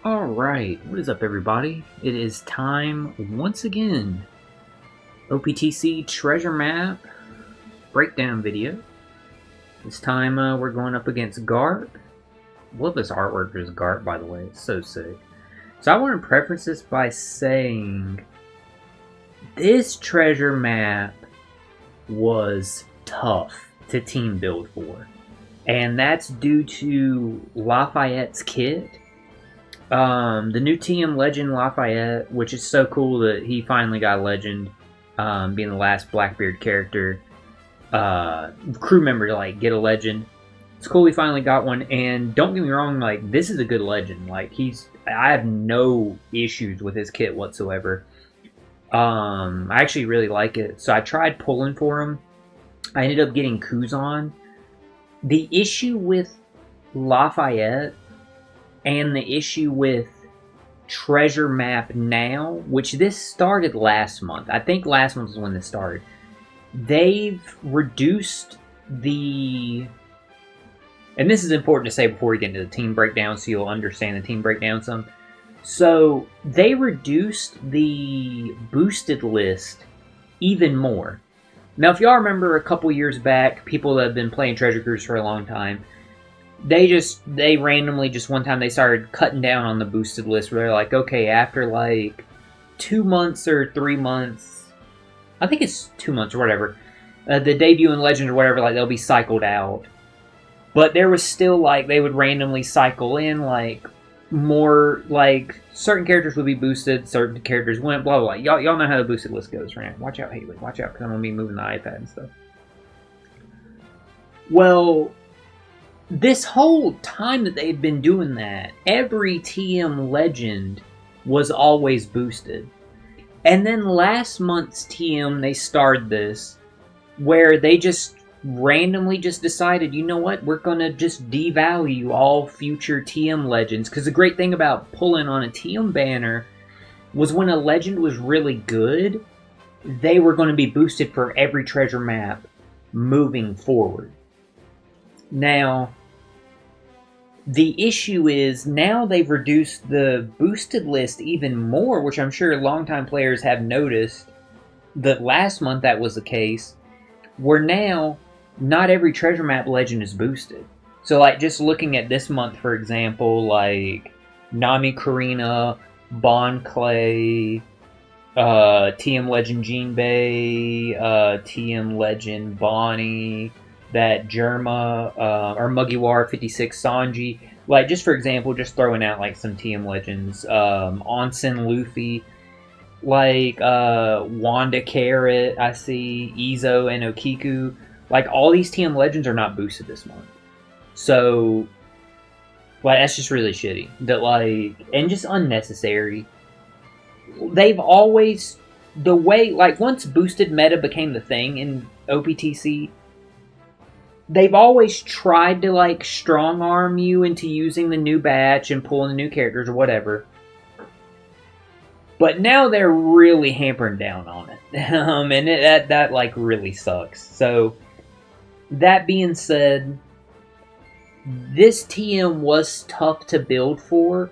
Alright, what is up everybody? It is time once again. OPTC treasure map breakdown video. This time we're going up against Garp. Love this artwork for this Garp, by the way. It's so sick. So I want to preface this by saying this treasure map was tough to team build for. And that's due to Lafayette's kit. The new TM Legend Lafayette, which is so cool that he finally got a Legend, being the last Blackbeard character, crew member to like get a Legend. It's cool he finally got one, and don't get me wrong, like this is a good Legend. Like I have no issues with his kit whatsoever. I actually really like it, so I tried pulling for him. I ended up getting Kuzan. The issue with Lafayette and the issue with treasure map now, which this started last month. I think last month was when this started. They've reduced the... And this is important to say before we get into the team breakdown so you'll understand the team breakdown some. So they reduced the boosted list even more. Now if y'all remember a couple years back, people that have been playing Treasure Cruise for a long time, they randomly just one time they started cutting down on the boosted list where they're like, okay, after like 2 months or 3 months, I think it's 2 months or whatever, the debut in Legend or whatever, like they'll be cycled out. But there was still like, they would randomly cycle in like more, like certain characters would be boosted, certain characters wouldn't, blah, blah, blah. Y'all know how the boosted list goes, right? Watch out, Haley, watch out, because I'm going to be moving the iPad and stuff. Well, this whole time that they've been doing that, every TM Legend was always boosted. And then last month's TM, they started this, where they just randomly just decided, you know what, we're going to just devalue all future TM Legends. Because the great thing about pulling on a TM banner was when a Legend was really good, they were going to be boosted for every treasure map moving forward. Now, the issue is now they've reduced the boosted list even more, which I'm sure longtime players have noticed that last month that was the case, where now not every treasure map legend is boosted. So like just looking at this month, for example, like Nami Karina, Bon Clay, TM Legend Jinbei, TM Legend Bonnie, that Germa, or Mugiwara 56 Sanji. Like, just for example, just throwing out, like, some TM Legends. Onsen Luffy. Like, Wanda Carrot, I see. Izo and Okiku. Like, all these TM Legends are not boosted this month. So, like, that's just really shitty. That, like, and just unnecessary. They've always, the way, like, once boosted meta became the thing in OPTC, they've always tried to, like, strong-arm you into using the new batch and pulling the new characters or whatever. But now they're really hampering down on it. And that, like, really sucks. So, that being said, this TM was tough to build for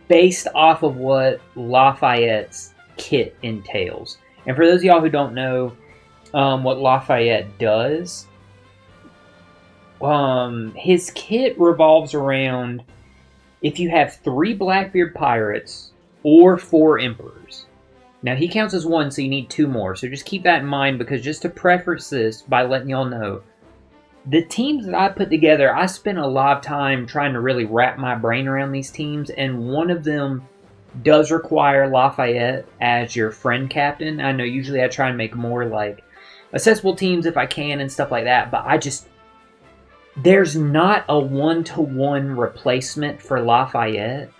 based off of what Lafayette's kit entails. And for those of y'all who don't know what Lafayette does, his kit revolves around if you have 3 Blackbeard pirates or 4 emperors. Now he counts as 1, so you need 2 more. So just keep that in mind, because just to preface this by letting y'all know, the teams that I put together, I spent a lot of time trying to really wrap my brain around these teams, and one of them does require Lafayette as your friend captain. I know usually I try and make more like accessible teams if I can and stuff like that, but there's not a one-to-one replacement for Lafayette.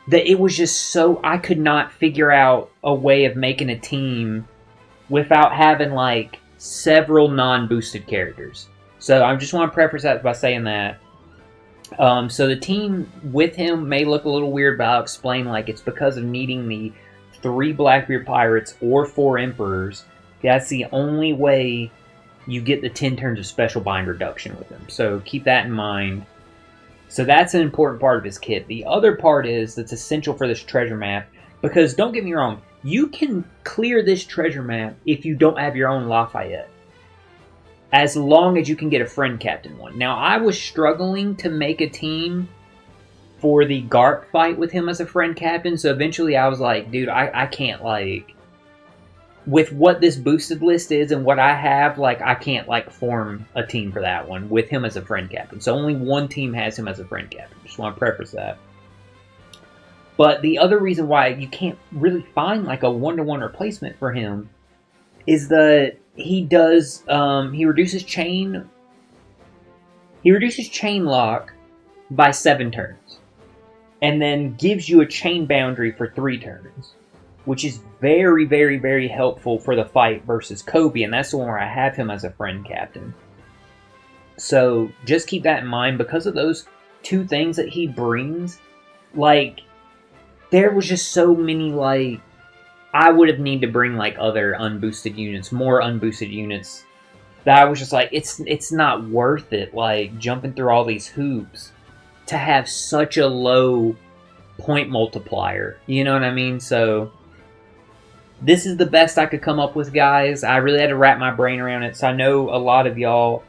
That it was just so... I could not figure out a way of making a team without having, like, several non-boosted characters. So I just want to preface that by saying that. So the team with him may look a little weird, but I'll explain, like, it's because of needing the 3 Blackbeard Pirates or 4 Emperors. That's the only way you get the 10 turns of special bind reduction with him. So keep that in mind. So that's an important part of his kit. The other part is that's essential for this treasure map, because don't get me wrong, you can clear this treasure map if you don't have your own Lafayette, as long as you can get a friend captain one. Now, I was struggling to make a team for the Garp fight with him as a friend captain, so eventually I was like, dude, I can't, like, with what this boosted list is and what I have, like, I can't, like, form a team for that one with him as a friend captain. So only one team has him as a friend captain. Just want to preface that. But the other reason why you can't really find, like, a one-to-one replacement for him is that he does, he reduces chain lock by 7 turns. And then gives you a chain boundary for 3 turns. Which is very, very, very helpful for the fight versus Kobe, and that's the one where I have him as a friend captain. So just keep that in mind. Because of those 2 things that he brings, like, there was just so many, like, I would have needed to bring, like, other unboosted units, more unboosted units, that I was just like, it's not worth it, like, jumping through all these hoops to have such a low point multiplier, you know what I mean? So this is the best I could come up with, guys. I really had to wrap my brain around it. So I know a lot of y'all,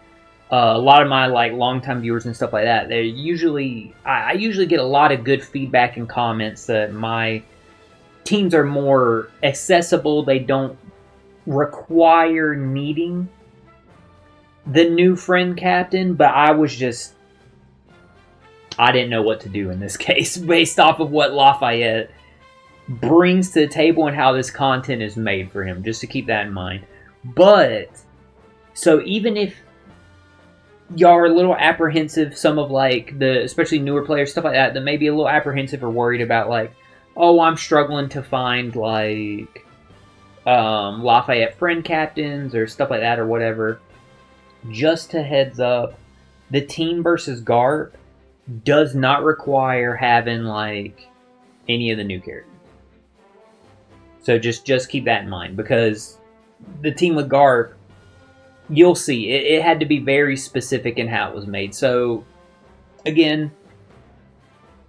a lot of my, like, longtime viewers and stuff like that, I usually get a lot of good feedback and comments that my teams are more accessible. They don't require needing the new friend captain, but I didn't know what to do in this case based off of what Lafayette brings to the table and how this content is made for him, just to keep that in mind. But, so even if y'all are a little apprehensive, some of, like, especially newer players, stuff like that may be a little apprehensive or worried about, like, oh, I'm struggling to find, like, Lafayette friend captains or stuff like that or whatever, just a heads up, the team versus Garp does not require having, like, any of the new characters. So just keep that in mind, because the team with Garp, you'll see, it had to be very specific in how it was made. So, again,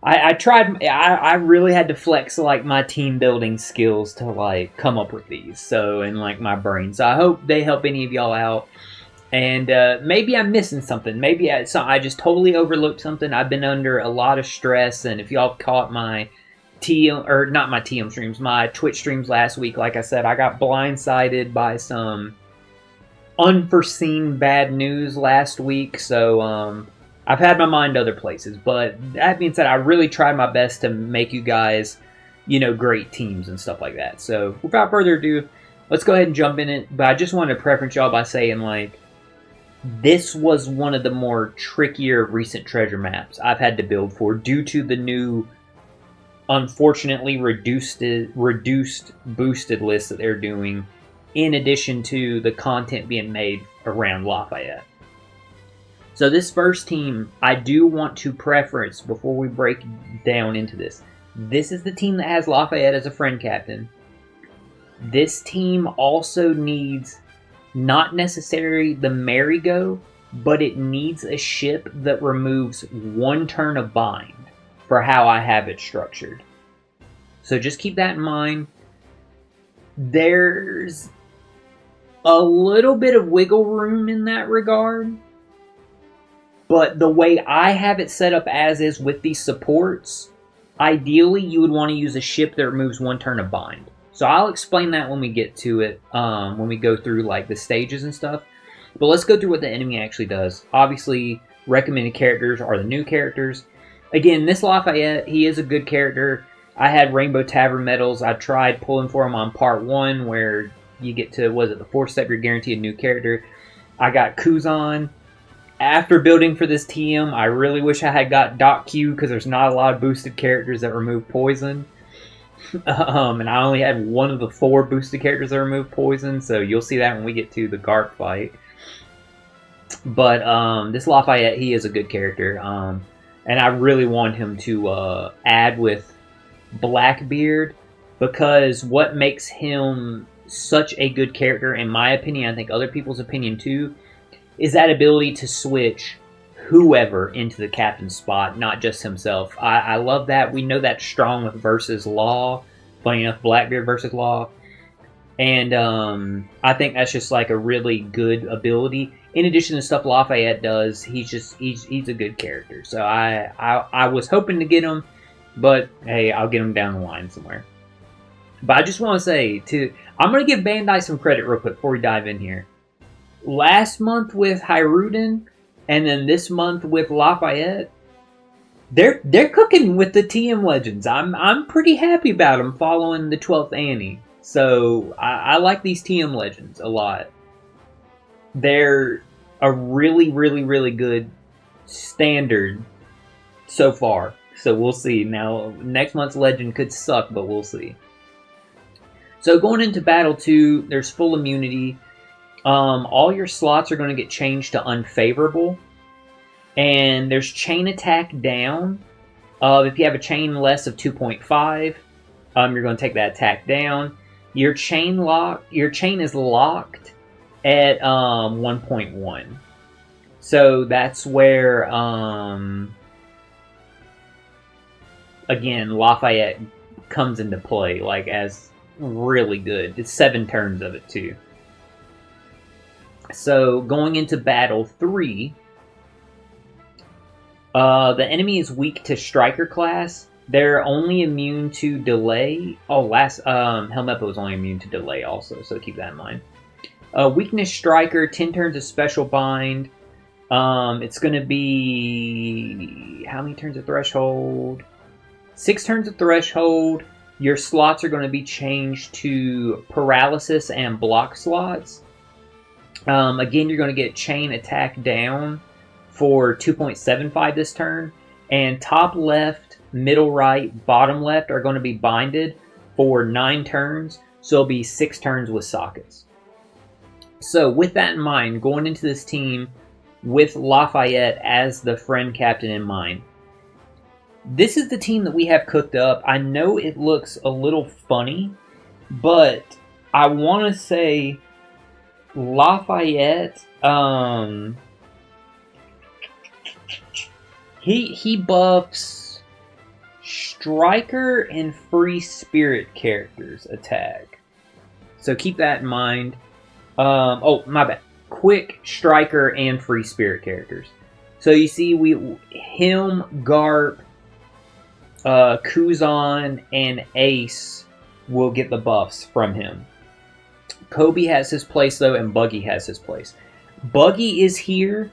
I really had to flex, like, my team building skills to, like, come up with these. So, in, like, my brain. So I hope they help any of y'all out. And maybe I'm missing something. Maybe I just totally overlooked something. I've been under a lot of stress, and if y'all caught my not my TM streams, my Twitch streams last week, like I said, I got blindsided by some unforeseen bad news last week, so I've had my mind other places. But that being said, I really tried my best to make you guys, you know, great teams and stuff like that. So without further ado, let's go ahead and jump in it. But I just wanted to preference y'all by saying, like, this was one of the more trickier recent treasure maps I've had to build for, due to the new, unfortunately, reduced boosted list that they're doing, in addition to the content being made around Lafayette. So this first team, I do want to preference, before we break down into this, this is the team that has Lafayette as a friend captain. This team also needs, not necessarily the merry-go, but it needs a ship that removes 1 turn of bind for how I have it structured. So just keep that in mind. There's a little bit of wiggle room in that regard, but the way I have it set up as is with these supports, ideally you would want to use a ship that removes 1 turn of bind. So I'll explain that when we get to it, when we go through, like, the stages and stuff. But let's go through what the enemy actually does. Obviously, recommended characters are the new characters. Again, this Lafayette, he is a good character. I had Rainbow Tavern medals. I tried pulling for him on part 1, where you get to, was it the 4th step, you're guaranteed a new character. I got Kuzan. After building for this TM, I really wish I had got Doc Q, because there's not a lot of boosted characters that remove poison. And I only had 1 of the 4 boosted characters that remove poison, so you'll see that when we get to the Garp fight. But this Lafayette, he is a good character, and I really want him to add with Blackbeard, because what makes him such a good character, in my opinion, I think other people's opinion too, is that ability to switch whoever into the captain spot, not just himself. I love that. We know that's strong with versus Law. Funny enough, Blackbeard versus Law. And I think that's just like a really good ability. In addition to stuff Lafayette does, he's a good character. So I was hoping to get him, but hey, I'll get him down the line somewhere. But I just want to say, I'm going to give Bandai some credit real quick before we dive in here. Last month with Hiruden, and then this month with Lafayette, they're cooking with the TM Legends. I'm pretty happy about them following the 12th Annie. So I like these TM Legends a lot. They're a really, really, really good standard so far. So we'll see. Now, next month's Legend could suck, but we'll see. So going into Battle 2, there's full immunity. All your slots are going to get changed to unfavorable. And there's chain attack down. If you have a chain less of 2.5, you're going to take that attack down. Your chain is locked at 1.1. So that's where, again, Lafayette comes into play, like, as really good. It's 7 turns of it, too. So, going into Battle 3, the enemy is weak to Striker class. They're only immune to delay. Oh, Helmeppo was only immune to delay also, so keep that in mind. Weakness Striker, 10 turns of Special Bind. It's going to be... How many turns of Threshold? 6 turns of Threshold. Your slots are going to be changed to Paralysis and Block slots. Again, you're going to get Chain Attack down for 2.75 this turn. And top left, middle right, bottom left are going to be binded for 9 turns. So it'll be 6 turns with sockets. So with that in mind, going into this team with Lafayette as the friend captain in mind, this is the team that we have cooked up. I know it looks a little funny, but I want to say Lafayette, he buffs Striker and Free Spirit characters attack. So keep that in mind. Oh, my bad. Quick Striker and Free Spirit characters. So you see, him, Garp, Kuzan, and Ace will get the buffs from him. Kobe has his place, though, and Buggy has his place. Buggy is here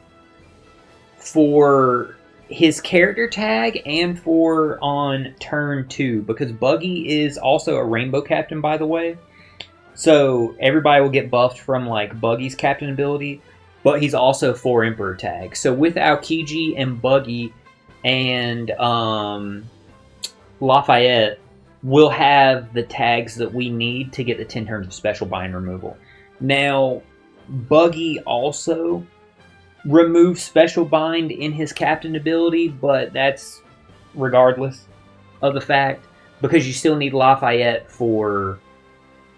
for his character tag and for on turn 2, because Buggy is also a Rainbow Captain, by the way. So everybody will get buffed from like Buggy's captain ability, but he's also 4 Emperor tag. So with Aokiji and Buggy and Lafayette, we'll have the tags that we need to get the 10 turns of Special Bind removal. Now, Buggy also removes Special Bind in his captain ability, but that's regardless of the fact, because you still need Lafayette for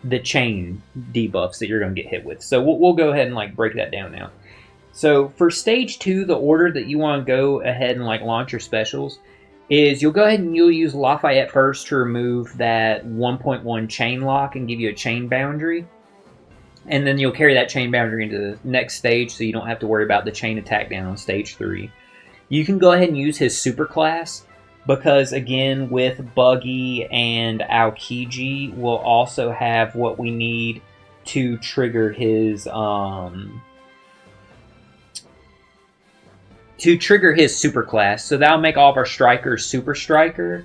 the chain debuffs that you're going to get hit with. So we'll go ahead and like break that down now. So for stage 2, the order that you want to go ahead and like launch your specials is you'll go ahead and you'll use Lafayette first to remove that 1.1 chain lock and give you a chain boundary. And then you'll carry that chain boundary into the next stage, so you don't have to worry about the chain attack down on stage 3. You can go ahead and use his super class, because again, with Buggy and Aokiji, we'll also have what we need to trigger his super class. So that'll make all of our strikers super striker.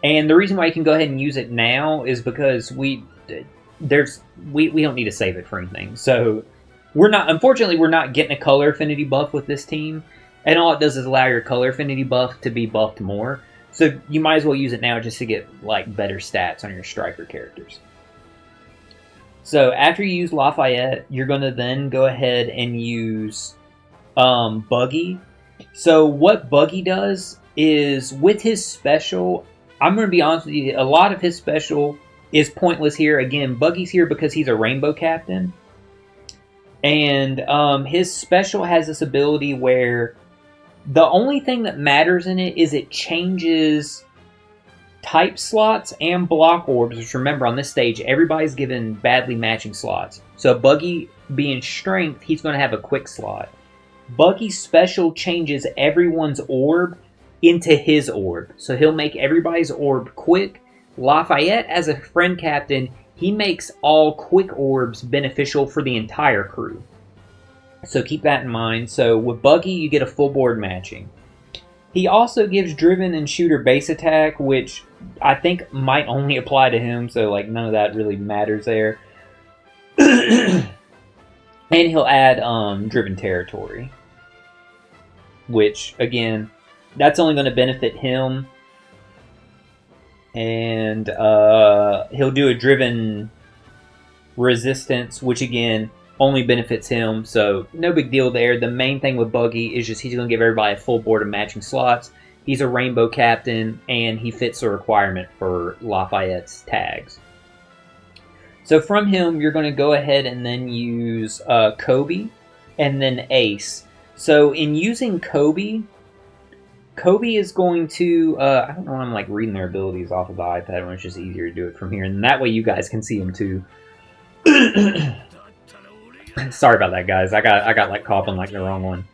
And the reason why you can go ahead and use it now is because we don't need to save it for anything. So unfortunately we're not getting a color affinity buff with this team. And all it does is allow your color affinity buff to be buffed more. So you might as well use it now just to get like better stats on your striker characters. So after you use Lafayette, you're going to then go ahead and use Buggy. So what Buggy does is, with his special, I'm going to be honest with you, a lot of his special is pointless here. Again, Buggy's here because he's a Rainbow Captain. And his special has this ability where The only thing that matters in it is it changes type slots and block orbs, which remember on this stage, everybody's given badly matching slots. So Buggy being strength, he's going to have a quick slot. Buggy's special changes everyone's orb into his orb. So he'll make everybody's orb quick. Lafayette, as a friend captain, he makes all quick orbs beneficial for the entire crew. So keep that in mind. So with Buggy, you get a full board matching. He also gives Driven and Shooter base attack, which I think might only apply to him, so like none of that really matters there. And he'll add Driven Territory, which, again, that's only going to benefit him. And he'll do a Driven Resistance, which, again, only benefits him, so no big deal there. The main thing with Buggy is just he's going to give everybody a full board of matching slots. He's a rainbow captain, and he fits the requirement for Lafayette's tags. So from him, you're going to go ahead and then use Kobe, and then Ace. So in using Kobe is going to, I don't know why I'm like reading their abilities off of the iPad when it's just easier to do it from here, and that way you guys can see them too. Sorry about that, guys. I got like caught on like the wrong one.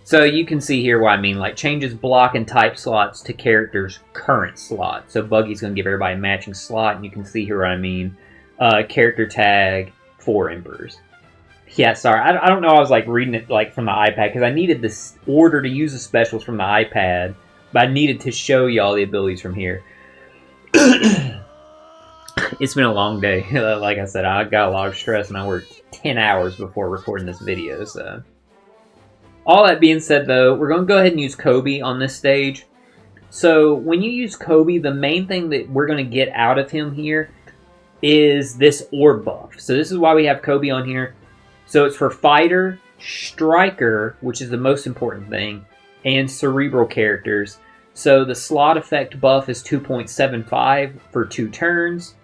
So you can see here what I mean, like changes block and type slots to characters' current slot. So Buggy's going to give everybody a matching slot, and you can see here what I mean. Character tag 4 Emperors. Yeah, sorry. I don't know. I was like reading it like from the iPad because I needed this order to use the specials from the iPad, but I needed to show y'all the abilities from here. It's been a long day. Like I said, I got a lot of stress and I worked 10 hours before recording this video. So, all that being said, though, we're going to go ahead and use Kobe on this stage. So when you use Kobe, the main thing that we're going to get out of him here is this orb buff. So this is why we have Kobe on here. So it's for Fighter, Striker, which is the most important thing, and Cerebral characters. So the slot effect buff is 2.75 for 2 turns.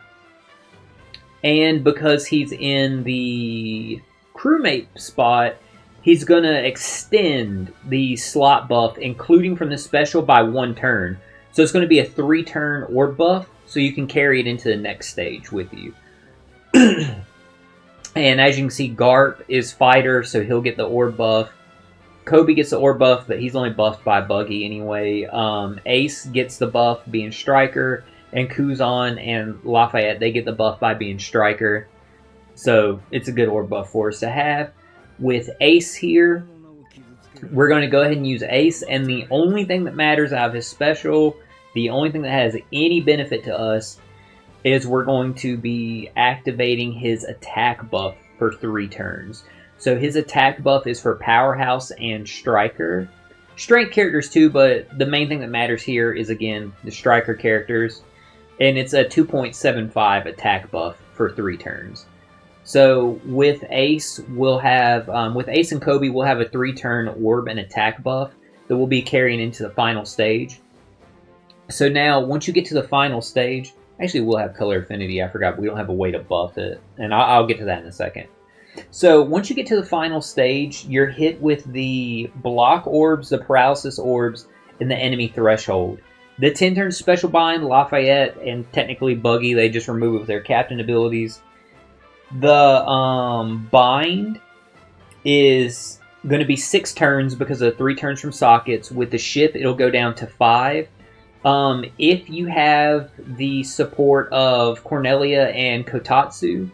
And because he's in the crewmate spot, he's going to extend the slot buff, including from the special, by 1 turn. So it's going to be a 3-turn orb buff, so you can carry it into the next stage with you. And as you can see, Garp is Fighter, so he'll get the orb buff. Kobe gets the orb buff, but he's only buffed by Buggy anyway. Ace gets the buff being Striker. And Kuzan and Lafayette, they get the buff by being Striker. So it's a good orb buff for us to have. With Ace here, we're going to go ahead and use Ace. And the only thing that matters out of his special, the only thing that has any benefit to us, is we're going to be activating his attack buff for 3 turns. So his attack buff is for Powerhouse and Striker. Strength characters too, but the main thing that matters here is, again, the Striker characters. And it's a 2.75 attack buff for 3 turns. So with Ace, we'll have, with Ace and Kobe, we'll have a 3-turn orb and attack buff that we'll be carrying into the final stage. So now, once you get to the final stage, actually we'll have color affinity, I forgot, we don't have a way to buff it. And I'll get to that in a second. So once you get to the final stage, you're hit with the block orbs, the paralysis orbs, and the enemy threshold. The 10-turn special bind, Lafayette, and technically Buggy, they just remove it with their captain abilities. The bind is going to be 6 turns because of 3 turns from sockets. With the ship, it'll go down to 5. If you have the support of Cornelia and Kotatsu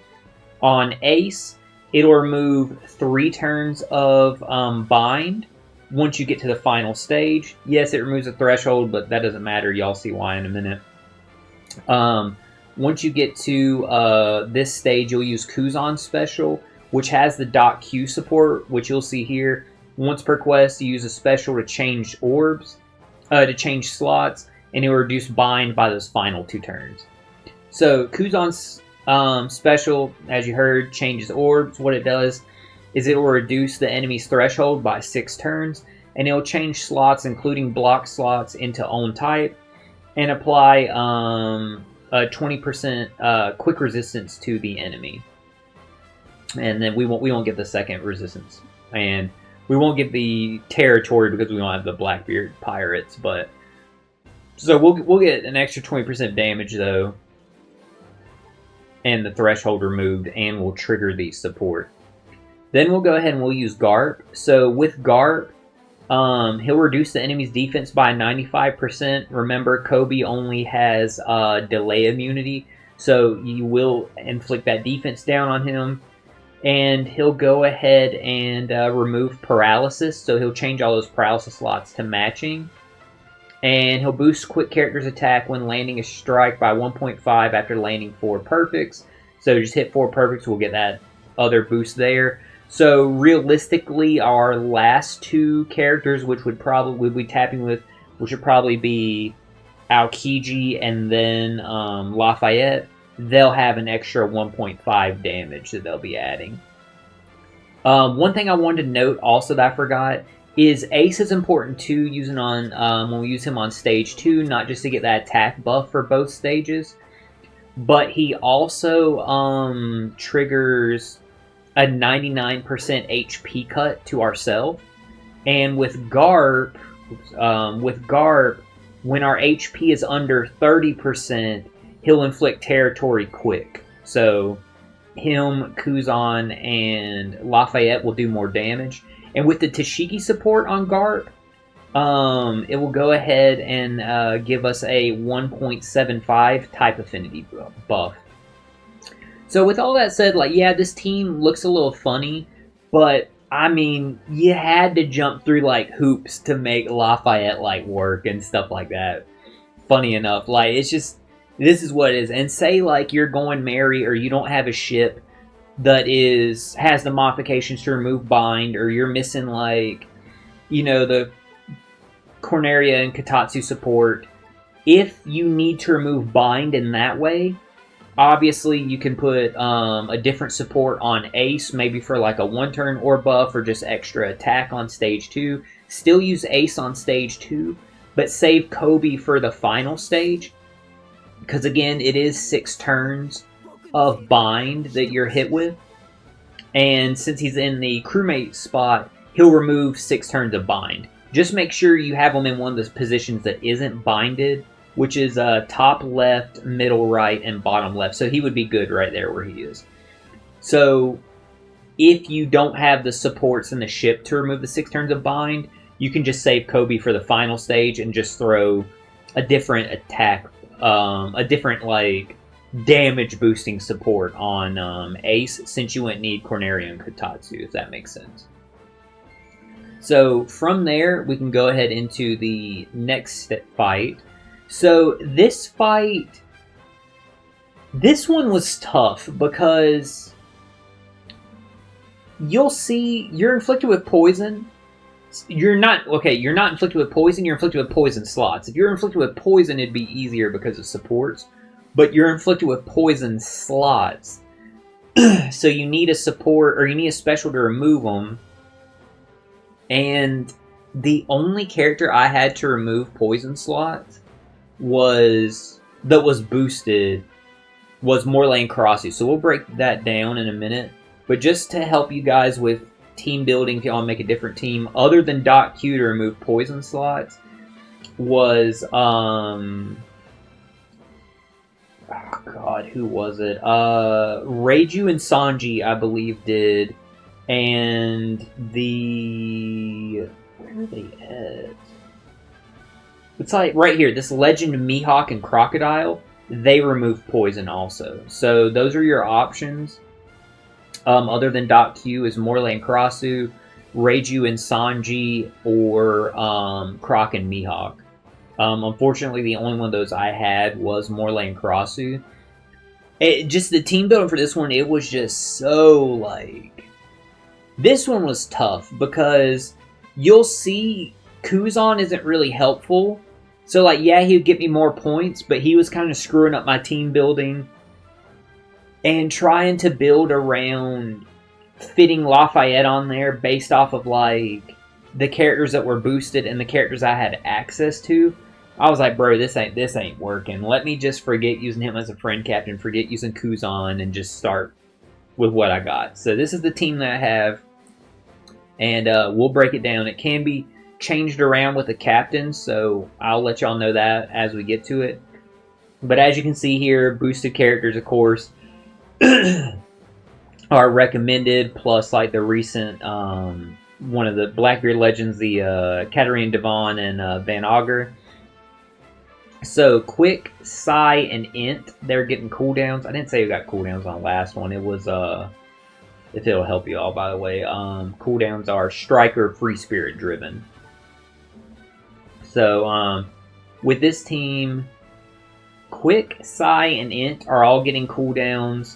on Ace, it'll remove 3 turns of bind. Once you get to the final stage, yes, it removes a threshold, but that doesn't matter. Y'all see why in a minute. Once you get to this stage, you'll use Kuzan's special, which has the .Q support, which you'll see here. Once per quest, you use a special to change orbs, to change slots, and it will reduce bind by those final 2 turns. So Kuzan's special, as you heard, changes orbs. What it does is it will reduce the enemy's threshold by 6 turns, and it will change slots, including block slots, into own type, and apply a 20% quick resistance to the enemy. And then we won't get the second resistance. And We won't get the territory because we don't have the Blackbeard pirates, but so we'll get an extra 20% damage though, and the threshold removed, and we'll trigger the support. Then we'll go ahead and we'll use Garp. So with Garp, he'll reduce the enemy's defense by 95%. Remember, Kobe only has delay immunity, so you will inflict that defense down on him. And he'll go ahead and remove paralysis, so he'll change all those paralysis slots to matching. And he'll boost quick character's attack when landing a strike by 1.5 after landing 4 perfects. So just hit 4 perfects, we'll get that other boost there. So realistically, our last 2 characters, which we'd be tapping with, which would probably be Aokiji and then Lafayette, they'll have an extra 1.5 damage that they'll be adding. One thing I wanted to note also that I forgot is Ace is important too, using on when we use him on stage 2, not just to get that attack buff for both stages, but he also triggers a 99% HP cut to ourselves. And with Garp, when our HP is under 30%, he'll inflict territory quick. So him, Kuzan, and Lafayette will do more damage. And with the Tashiki support on Garp, it will go ahead and give us a 1.75 type affinity buff. So with all that said, like, yeah, this team looks a little funny, but I mean, you had to jump through like hoops to make Lafayette like work and stuff like that. Funny enough, like, it's just, this is what it is. And say like you're going Mary, or you don't have a ship that has the modifications to remove bind, or you're missing like, you know, the Corneria and Katatsu support. If you need to remove bind in that way, obviously you can put a different support on Ace, maybe for like a 1-turn or buff, or just extra attack on stage 2. Still use Ace on stage 2, but save Kobe for the final stage, because again, it is 6 turns of bind that you're hit with, and since he's in the crewmate spot, he'll remove 6 turns of bind. Just make sure you have him in one of the positions that isn't binded, which is top left, middle right, and bottom left. So he would be good right there where he is. So if you don't have the supports in the ship to remove the 6 turns of bind, you can just save Kobe for the final stage and just throw a different attack, a different like damage boosting support on Ace, since you wouldn't need Corneria and Katatsu, if that makes sense. So from there, we can go ahead into the next fight. So this fight, this one was tough because you'll see you're inflicted with poison. You're not inflicted with poison, you're inflicted with poison slots. If you're inflicted with poison, it'd be easier because of supports, but you're inflicted with poison slots. So you need a support, or you need a special to remove them. And the only character I had to remove poison slots that was boosted was Morlane Karasu. So we'll break that down in a minute. But just to help you guys with team building, if y'all want to make a different team, other than Doc Q to remove poison slots, was oh god, who was it? Reiju and Sanji, I believe, did. And where are they at? It's like right here, this Legend Mihawk and Crocodile, they remove poison also. So those are your options. Other than Doc Q is Morlane Karasu, Reiju and Sanji, or Croc and Mihawk. Unfortunately, the only one of those I had was Morlane Karasu. Just the team building for this one, it was just so like... This one was tough because you'll see Kuzan isn't really helpful. So, like, yeah, he would get me more points, but he was kind of screwing up my team building and trying to build around fitting Lafayette on there based off of, like, the characters that were boosted and the characters I had access to. I was like, bro, this ain't working. Let me just forget using him as a friend captain, forget using Kuzan, and just start with what I got. So this is the team that I have. and we'll break it down. It can be changed around with the captain, so I'll let y'all know that as we get to it. But as you can see here, boosted characters, of course, are recommended, plus like the recent one of the Blackbeard legends, the Katarina Devon and Van Augur. So Quick, Psy, and Int, they're getting cooldowns. I didn't say we got cooldowns on the last one. It was if it'll help you all, by the way. Cooldowns are Striker, Free Spirit driven. So with this team, Quick, Psy, and Int are all getting cooldowns.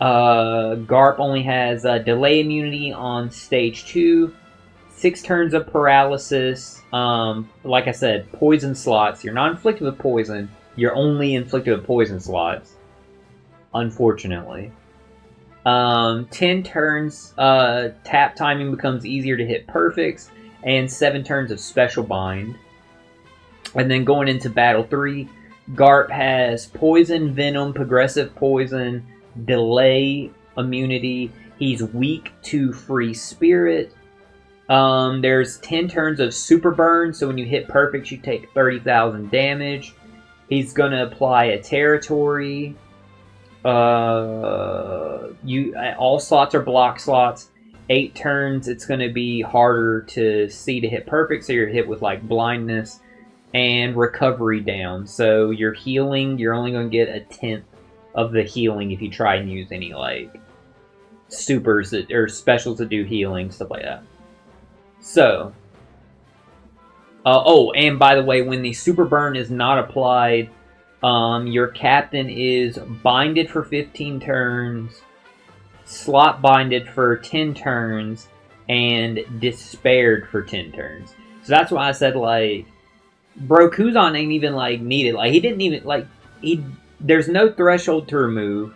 Garp only has delay immunity on stage 2, 6 turns of paralysis. Like I said, poison slots. You're not inflicted with poison. You're only inflicted with poison slots, unfortunately. 10 turns, tap timing becomes easier to hit perfects, and 7 turns of special bind. And then going into battle 3, Garp has poison, venom, progressive poison, delay immunity. He's weak to free spirit. There's 10 turns of super burn, so when you hit perfect, you take 30,000 damage. He's gonna apply a territory. All slots are block slots. 8 turns, it's gonna be harder to see to hit perfect, so you're hit with like blindness and recovery down. So your healing, you're only gonna get a 1/10 of the healing if you try and use any like supers that, or specials that do healing, stuff like that. So, oh, and by the way, when the super burn is not applied, your captain is binded for 15 turns, slot binded for 10 turns, and despaired for 10 turns. So that's why I said, like, bro, Kuzan ain't even like needed. Like, he didn't even like there's no threshold to remove.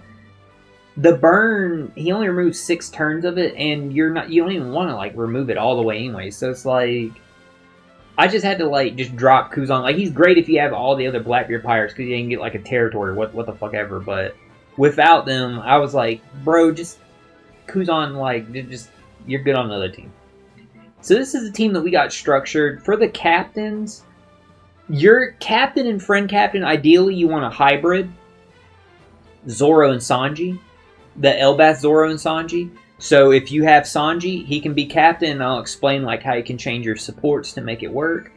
The burn, he only removes 6 turns of it, and you don't even want to like remove it all the way anyway. So it's like, I just had to like just drop Kuzan. Like, he's great if you have all the other Blackbeard pirates because you can get like a territory, what the fuck ever. But without them, I was like, bro, just Kuzan, like, just you're good on another team. So this is a team that we got structured for the captains. Your captain and friend captain, ideally you want a hybrid, Zoro and Sanji. The Elbath Zoro and Sanji. So if you have Sanji, he can be captain, and I'll explain like how you can change your supports to make it work.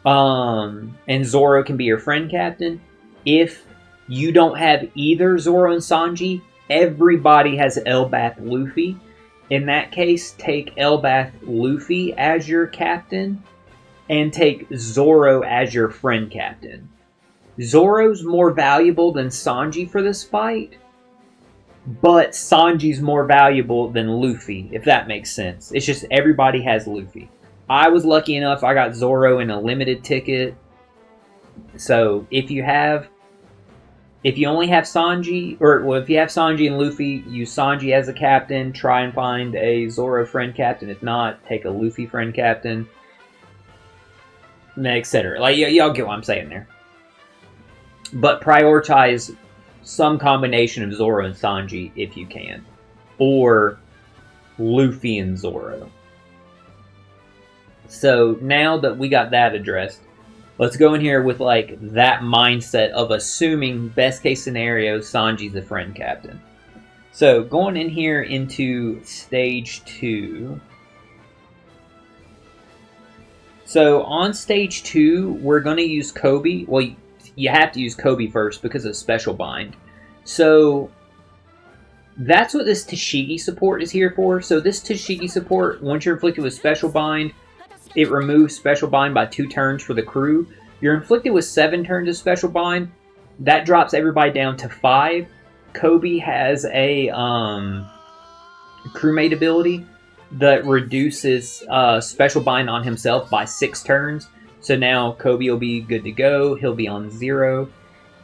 And Zoro can be your friend captain. If you don't have either Zoro and Sanji, everybody has Elbath Luffy. In that case, take Elbath Luffy as your captain, and take Zoro as your friend captain. Zoro's more valuable than Sanji for this fight, but Sanji's more valuable than Luffy, if that makes sense. It's just everybody has Luffy. I was lucky enough, I got Zoro in a limited ticket. So if you only have Sanji, or well, if you have Sanji and Luffy, use Sanji as a captain, try and find a Zoro friend captain. If not, take a Luffy friend captain, etc. Like, y'all get what I'm saying there. But prioritize some combination of Zoro and Sanji if you can. Or Luffy and Zoro. So now that we got that addressed, let's go in here with like that mindset of assuming best case scenario Sanji's a friend captain. So going in here into stage 2. So on stage 2, we're going to use Kobe. Well, you have to use Kobe first because of special bind. So that's what this Tashigi support is here for. So this Tashigi support, once you're inflicted with special bind, it removes special bind by 2 turns for the crew. You're inflicted with 7 turns of special bind. That drops everybody down to 5. Kobe has a crewmate ability that reduces special bind on himself by 6 turns. So now Kobe will be good to go. He'll be on 0.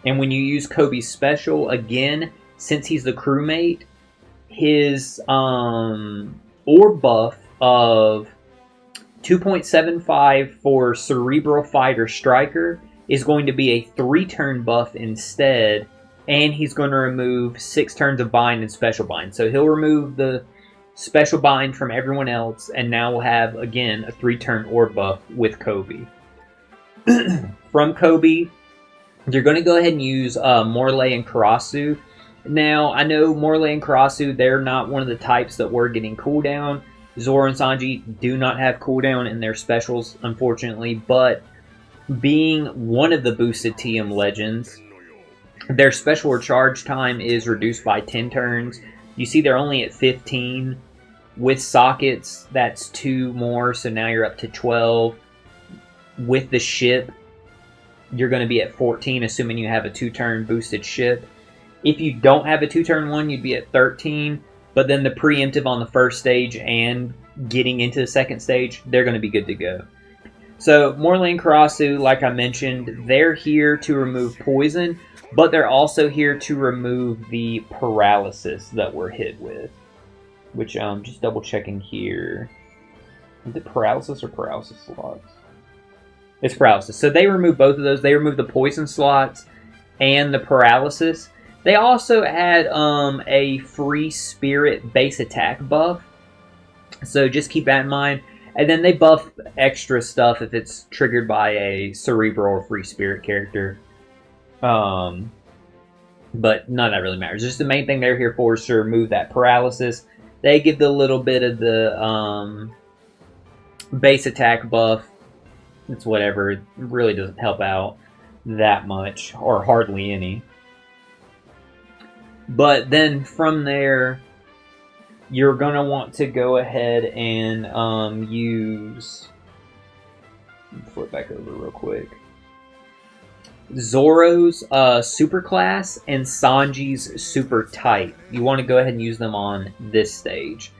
And when you use Kobe's special, again, since he's the crewmate, his orb buff of 2.75 for Cerebral Fighter Striker is going to be a 3-turn buff instead. And he's going to remove 6 turns of bind and special bind. So he'll remove the special bind from everyone else, and now we'll have, again, a 3-turn orb buff with Kobe. From Kobe, you're going to go ahead and use Morley and Karasu. Now, I know Morley and Karasu, they're not one of the types that we're getting cooldown. Zoro and Sanji do not have cooldown in their specials, unfortunately, but being one of the boosted TM legends, their special recharge time is reduced by 10 turns. You see they're only at 15. With sockets, that's 2 more, so now you're up to 12. With the ship, you're going to be at 14, assuming you have a 2-turn boosted ship. If you don't have a 2-turn one, you'd be at 13. But then the preemptive on the first stage and getting into the second stage, they're going to be good to go. So, Morley and Karasu, like I mentioned, they're here to remove poison, but they're also here to remove the paralysis that we're hit with. Which, just double checking here. Is it paralysis or paralysis slots? It's paralysis. So they remove both of those. They remove the poison slots and the paralysis. They also add a free spirit base attack buff. So just keep that in mind. And then they buff extra stuff if it's triggered by a cerebral or free spirit character. But none of that really matters. Just the main thing they're here for is to remove that paralysis. They give the little bit of the base attack buff. It's whatever. It really doesn't help out that much, or hardly any. But then from there, you're going to want to go ahead and use... Flip back over real quick. Zoro's super class and Sanji's super type. You want to go ahead and use them on this stage.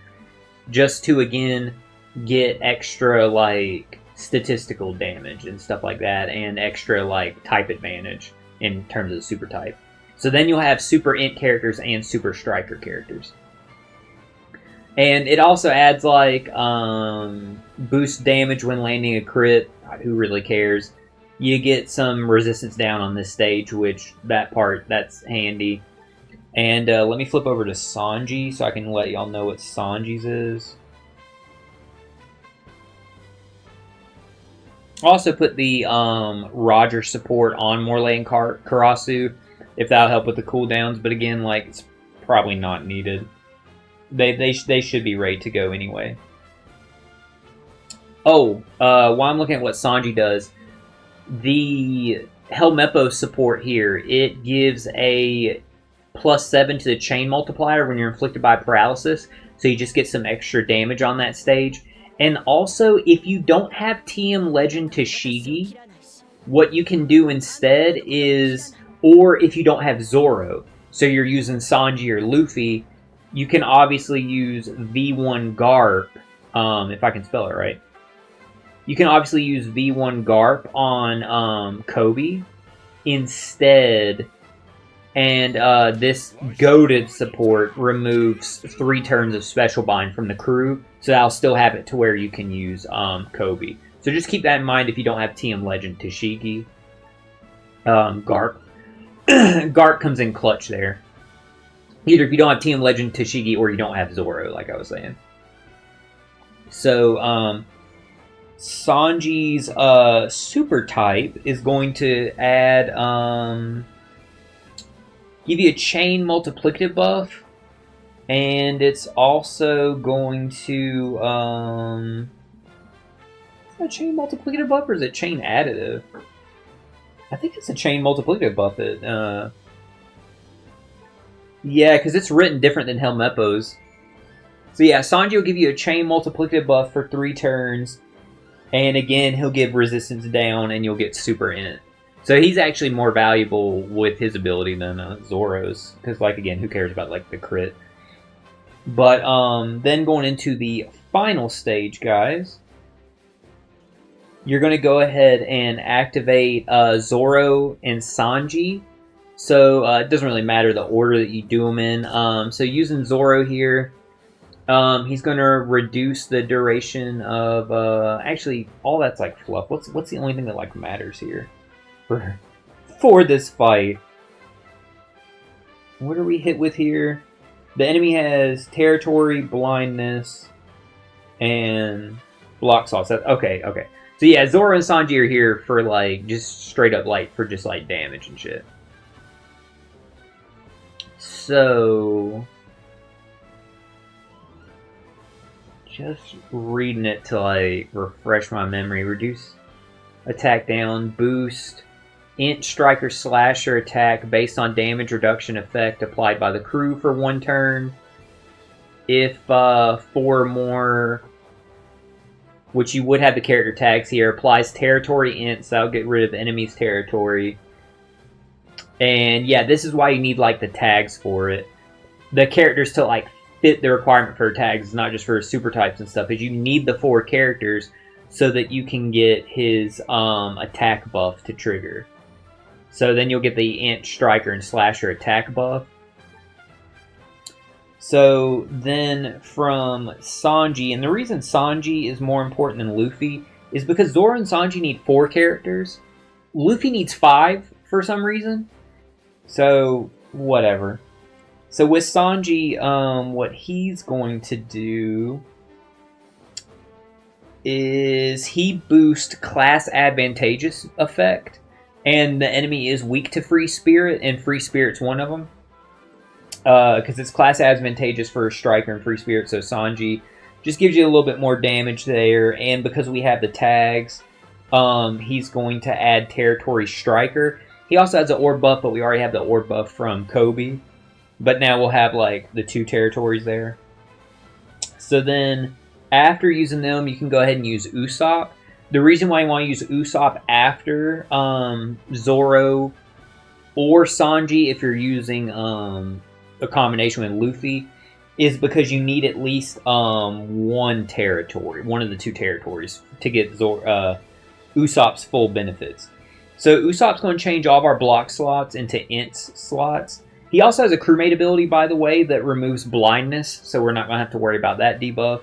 Just to, again, get extra, like, statistical damage and stuff like that. And extra, like, type advantage in terms of the super type. So then you'll have super int characters and super striker characters. And it also adds, like, boost damage when landing a crit. Who really cares? You get some resistance down on this stage, which that's handy. And let me flip over to Sanji so I can let y'all know what Sanji's is. I'll also put the Roger support on Morley and Karasu, if that'll help with the cooldowns. But again, like, it's probably not needed. They should be ready to go anyway. Oh, while I'm looking at what Sanji does, the Helmeppo support here, it gives a +7 to the chain multiplier when you're inflicted by paralysis, so you just get some extra damage on that stage. And also, if you don't have TM Legend Tashigi, what you can do instead is, or if you don't have Zoro, so you're using Sanji or Luffy, you can obviously use V1 Garp, if I can spell it right. You can obviously use V1 Garp on Kobe instead, and this goaded support removes 3 turns of special bind from the crew, so I'll still have it to where you can use Kobe. So just keep that in mind if you don't have TM Legend Tashigi. Garp. Garp comes in clutch there. Either if you don't have TM Legend Tashigi or you don't have Zoro, like I was saying. So, Sanji's super type is going to add, give you a chain multiplicative buff, and it's also going to, is that a chain multiplicative buff or is it chain additive? I think it's a chain multiplicative buff. Yeah, because it's written different than Helmeppo's. So yeah, Sanji will give you a chain multiplicative buff for 3 turns. And again, he'll give resistance down and you'll get super int. So he's actually more valuable with his ability than Zoro's. Because, like, again, who cares about, like, the crit? But then going into the final stage, guys, you're going to go ahead and activate Zoro and Sanji. So it doesn't really matter the order that you do them in. So using Zoro here, he's going to reduce the duration of... actually, all that's like fluff. What's the only thing that like matters here for this fight? What are we hit with here? The enemy has territory, blindness, and block sauce. Okay. So yeah, Zoro and Sanji are here for like just straight up like for just like damage and shit. So just reading it to like refresh my memory. Reduce attack down, boost, int striker slasher attack based on damage reduction effect applied by the crew for 1 turn. If 4 or more, which you would have the character tags here, applies territory ints, that'll get rid of enemy's territory. And yeah, this is why you need like the tags for it. The characters to like fit the requirement for tags, not just for super types and stuff, is you need the 4 characters so that you can get his attack buff to trigger. So then you'll get the int striker and slasher attack buff. So then from Sanji, and the reason Sanji is more important than Luffy is because Zoro and Sanji need 4 characters. Luffy needs 5 for some reason. So, whatever. So with Sanji, what he's going to do is he boosts class advantageous effect, and the enemy is weak to free spirit, and free spirit's one of them. Because it's class advantageous for striker and free spirit, so Sanji just gives you a little bit more damage there, and because we have the tags, he's going to add territory striker. He also has an orb buff, but we already have the orb buff from Kobe. But now we'll have like the 2 territories there. So then after using them, you can go ahead and use Usopp. The reason why you want to use Usopp after Zoro or Sanji, if you're using a combination with Luffy, is because you need at least 1 territory, one of the 2 territories, to get Usopp's full benefits. So Usopp's going to change all of our block slots into ints slots. He also has a crewmate ability, by the way, that removes blindness, so we're not going to have to worry about that debuff.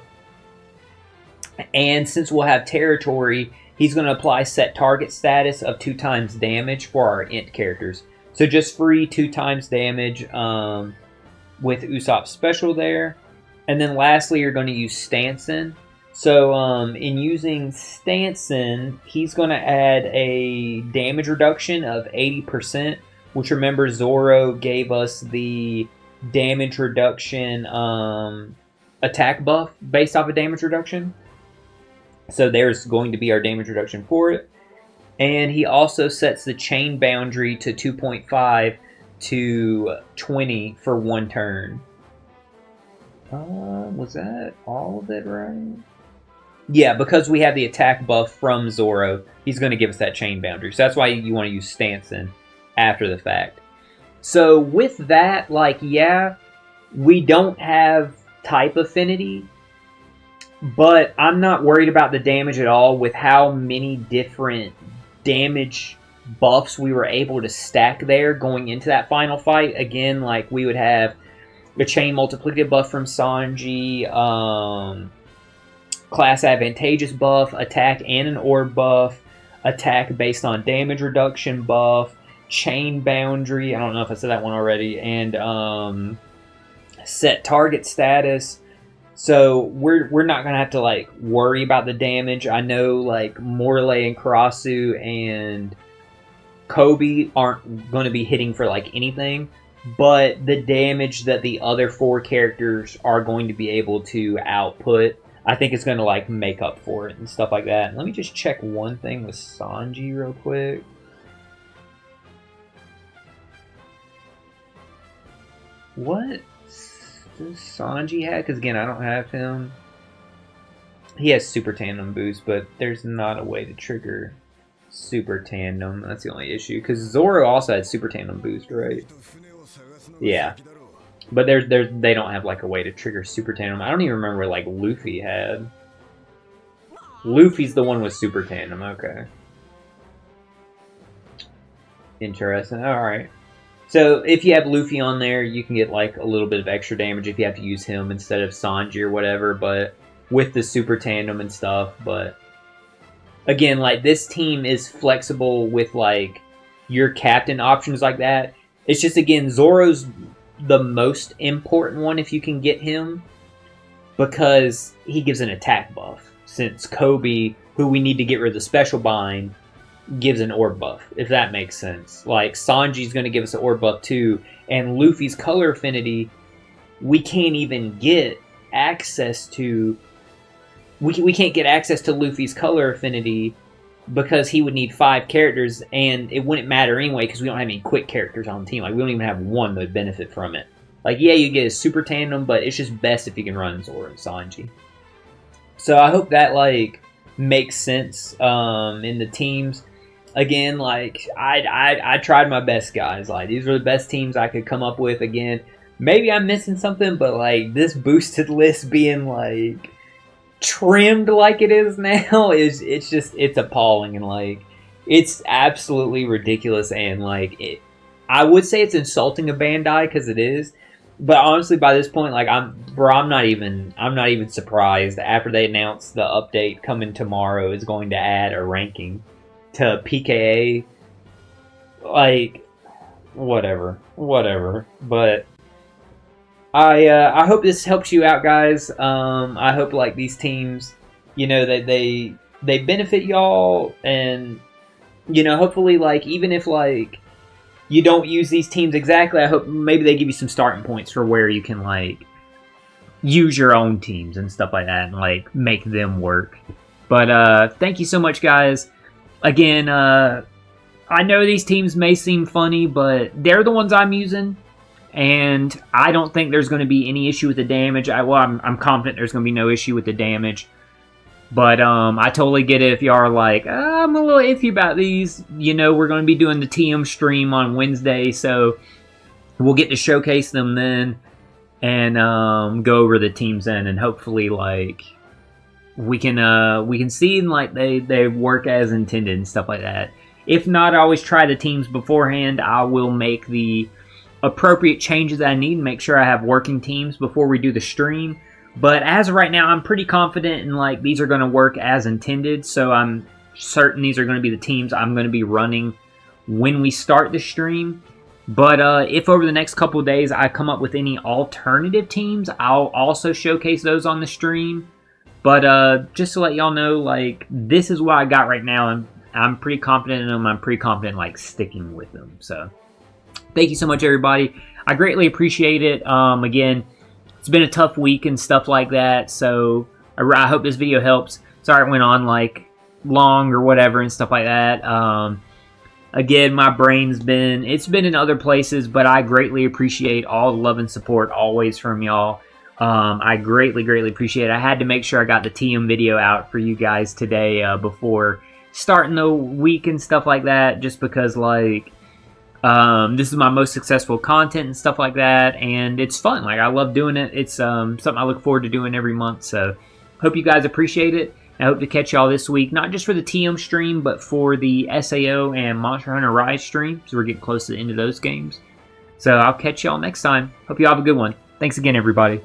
And since we'll have territory, he's going to apply set target status of 2 times damage for our int characters. So just free 2 times damage with Usopp's special there. And then lastly, you're going to use Stanson. So in using Stanson, he's going to add a damage reduction of 80%, which remember Zoro gave us the damage reduction attack buff based off of damage reduction. So there's going to be our damage reduction for it. And he also sets the chain boundary to 2.5 to 20 for 1 turn. Was that all of it right? Yeah, because we have the attack buff from Zoro, he's going to give us that chain boundary. So that's why you want to use Stanson after the fact. So with that, like, yeah, we don't have type affinity, but I'm not worried about the damage at all with how many different damage buffs we were able to stack there going into that final fight. Again, like, we would have a chain multiplicative buff from Sanji, class advantageous buff, attack and an orb buff, attack based on damage reduction buff, chain boundary, I don't know if I said that one already, and set target status. So we're not gonna have to like worry about the damage. I know like Morley and Karasu and Kobe aren't going to be hitting for like anything, but the damage that the other 4 characters are going to be able to output, I think it's going to like make up for it and stuff like that. Let me just check one thing with Sanji real quick. What does Sanji have? Because again, I don't have him. He has Super Tandem boost, but there's not a way to trigger Super Tandem. That's the only issue. Because Zoro also had Super Tandem boost, right? Yeah. But they don't have like a way to trigger Super Tandem. I don't even remember what like Luffy had. Luffy's the one with Super Tandem. Okay. Interesting. Alright. So if you have Luffy on there, you can get like a little bit of extra damage if you have to use him instead of Sanji or whatever, but with the Super Tandem and stuff. But again, like, this team is flexible with like your captain options like that. It's just, again, Zoro's the most important one if you can get him, because he gives an attack buff, since Kobe, who we need to get rid of the special bind, gives an orb buff, if that makes sense. Like, Sanji's going to give us an orb buff too, and Luffy's color affinity, we can't even get access to... We can't get access to Luffy's color affinity because he would need 5 characters, and it wouldn't matter anyway because we don't have any quick characters on the team. Like, we don't even have one that would benefit from it. Like, yeah, you get a super tandem, but it's just best if you can run Zoro and Sanji. So I hope that, like, makes sense in the teams. Again, like, I tried my best, guys. Like, these are the best teams I could come up with. Again, maybe I'm missing something, but, like, this boosted list being, like, trimmed like it is now it's appalling, and, like, it's absolutely ridiculous, and, like, I would say it's insulting of Bandai, because it is. But honestly, by this point, like, I'm not even surprised. After they announced the update coming tomorrow is going to add a ranking to PKA, like, whatever. But I hope this helps you out, guys. I hope, like, these teams, you know, that they benefit y'all, and, you know, hopefully, like, even if, like, you don't use these teams exactly, I hope maybe they give you some starting points for where you can, like, use your own teams and stuff like that and, like, make them work. But thank you so much, guys. Again, I know these teams may seem funny, but they're the ones I'm using, and I don't think there's going to be any issue with the damage. I'm confident there's going to be no issue with the damage. But I totally get it if you are like, I'm a little iffy about these. You know, we're going to be doing the TM stream on Wednesday, so we'll get to showcase them then and go over the teams then, and hopefully, like, we can see, like, they work as intended and stuff like that. If not, I always try the teams beforehand. I will make the appropriate changes that I need and make sure I have working teams before we do the stream. But as of right now, I'm pretty confident in, like, these are going to work as intended. So I'm certain these are going to be the teams I'm going to be running when we start the stream. But if over the next couple of days I come up with any alternative teams, I'll also showcase those on the stream. But just to let y'all know, like, this is what I got right now, and I'm pretty confident in them. I'm pretty confident, like, sticking with them. So thank you so much, everybody. I greatly appreciate it. Again, it's been a tough week and stuff like that, so I hope this video helps. Sorry it went on, like, long or whatever and stuff like that. Again, my brain's been in other places, but I greatly appreciate all the love and support always from y'all. I greatly appreciate it. I had to make sure I got the TM video out for you guys today before starting the week and stuff like that, just because, like, this is my most successful content and stuff like that, and it's fun. Like, I love doing it. It's something I look forward to doing every month, so hope you guys appreciate it. I hope to catch y'all this week, not just for the TM stream, but for the SAO and Monster Hunter Rise stream, so we're getting close to the end of those games. So I'll catch y'all next time. Hope you all have a good one. Thanks again, everybody.